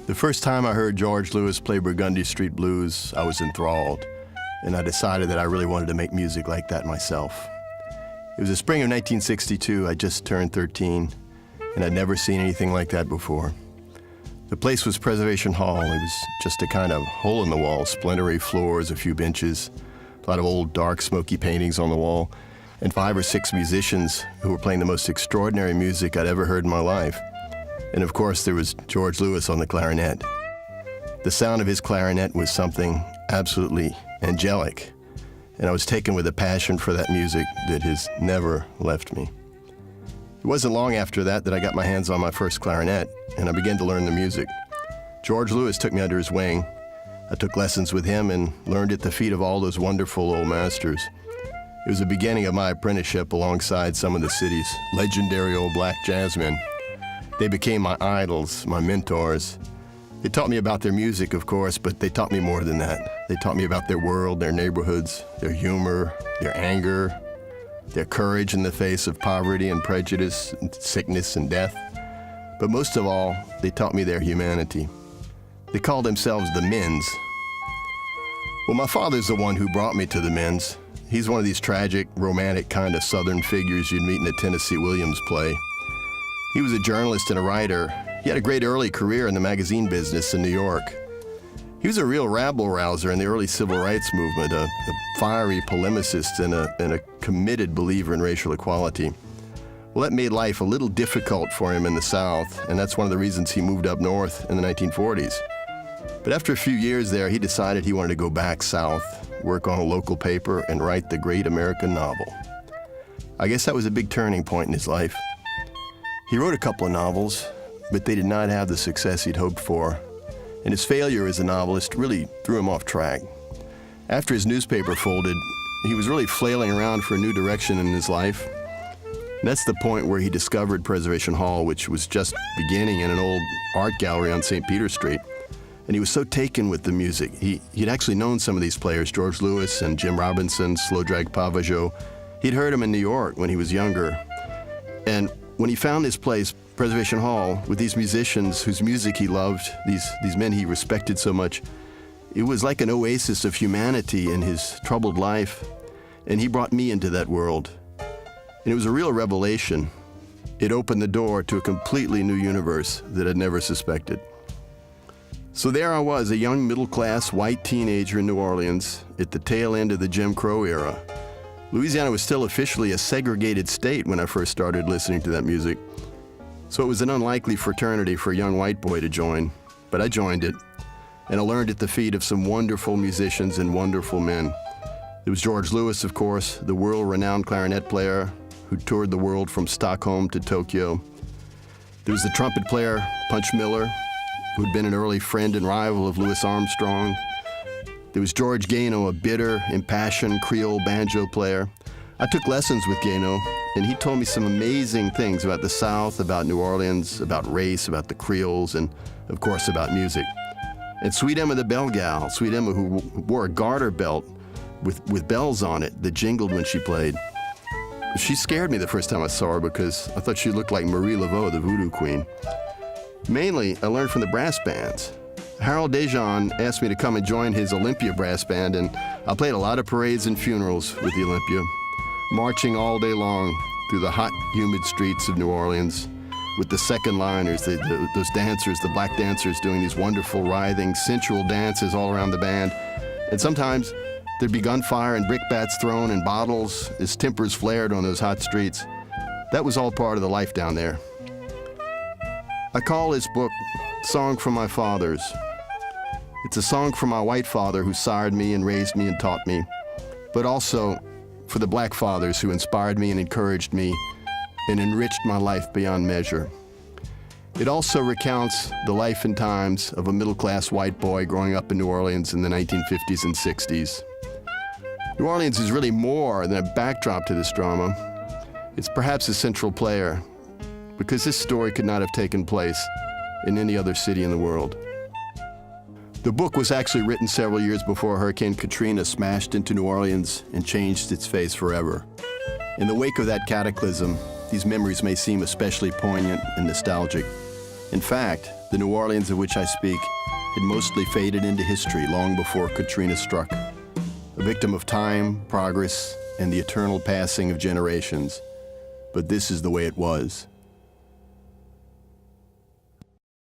The first time I heard George Lewis play Burgundy Street Blues, I was enthralled, and I decided that I really wanted to make music like that myself. It was the spring of 1962. I just turned 13, and I'd never seen anything like that before. The place was Preservation Hall. It was just a kind of hole-in-the-wall, splintery floors, a few benches, a lot of old, dark, smoky paintings on the wall, and 5 or 6 musicians who were playing the most extraordinary music I'd ever heard in my life. And of course, there was George Lewis on the clarinet. The sound of his clarinet was something absolutely angelic, and I was taken with a passion for that music that has never left me. It wasn't long after that I got my hands on my first clarinet, and I began to learn the music. George Lewis took me under his wing. I took lessons with him and learned at the feet of all those wonderful old masters. It was the beginning of my apprenticeship alongside some of the city's legendary old black jazzmen. They became my idols, my mentors. They taught me about their music, of course, but they taught me more than that. They taught me about their world, their neighborhoods, their humor, their anger, their courage in the face of poverty and prejudice and sickness and death. But most of all, they taught me their humanity. They called themselves the Men's. Well, my father's the one who brought me to the Men's. He's one of these tragic, romantic kind of Southern figures you'd meet in a Tennessee Williams play. He was a journalist and a writer. He had a great early career in the magazine business in New York. He was a real rabble-rouser in the early civil rights movement, a fiery polemicist and a committed believer in racial equality. Well, that made life a little difficult for him in the South, and that's one of the reasons he moved up north in the 1940s. But after a few years there, he decided he wanted to go back south, work on a local paper, and write the great American novel. I guess that was a big turning point in his life. He wrote a couple of novels, but they did not have the success he'd hoped for, and his failure as a novelist really threw him off track. After his newspaper folded, he was really flailing around for a new direction in his life. And that's the point where he discovered Preservation Hall, which was just beginning in an old art gallery on St. Peter Street. And he was so taken with the music. He'd actually known some of these players, George Lewis and Jim Robinson, Slow Drag Pavageau. He'd heard them in New York when he was younger. And when he found this place, Preservation Hall, with these musicians whose music he loved, these men he respected so much, it was like an oasis of humanity in his troubled life. And he brought me into that world. And it was a real revelation. It opened the door to a completely new universe that I'd never suspected. So there I was, a young middle-class white teenager in New Orleans at the tail end of the Jim Crow era. Louisiana was still officially a segregated state when I first started listening to that music. So it was an unlikely fraternity for a young white boy to join, but I joined it, and I learned at the feet of some wonderful musicians and wonderful men. There was George Lewis, of course, the world-renowned clarinet player who toured the world from Stockholm to Tokyo. There was the trumpet player, Punch Miller, who'd been an early friend and rival of Louis Armstrong. There was George Gano, a bitter, impassioned Creole banjo player. I took lessons with Gano, and he told me some amazing things about the South, about New Orleans, about race, about the Creoles, and of course about music. And Sweet Emma the Bell Gal, Sweet Emma who wore a garter belt with bells on it that jingled when she played. She scared me the first time I saw her because I thought she looked like Marie Laveau, the voodoo queen. Mainly, I learned from the brass bands. Harold Dejan asked me to come and join his Olympia brass band, and I played a lot of parades and funerals with the Olympia, marching all day long through the hot, humid streets of New Orleans with the second liners, those dancers, the black dancers doing these wonderful, writhing, sensual dances all around the band. And sometimes there'd be gunfire and brickbats thrown and bottles as tempers flared on those hot streets. That was all part of the life down there. I call this book Song from My Fathers. It's a song for my white father who sired me and raised me and taught me, but also for the black fathers who inspired me and encouraged me and enriched my life beyond measure. It also recounts the life and times of a middle-class white boy growing up in New Orleans in the 1950s and 60s. New Orleans is really more than a backdrop to this drama. It's perhaps a central player, because this story could not have taken place in any other city in the world. The book was actually written several years before Hurricane Katrina smashed into New Orleans and changed its face forever. In the wake of that cataclysm, these memories may seem especially poignant and nostalgic. In fact, the New Orleans of which I speak had mostly faded into history long before Katrina struck, a victim of time, progress, and the eternal passing of generations. But this is the way it was.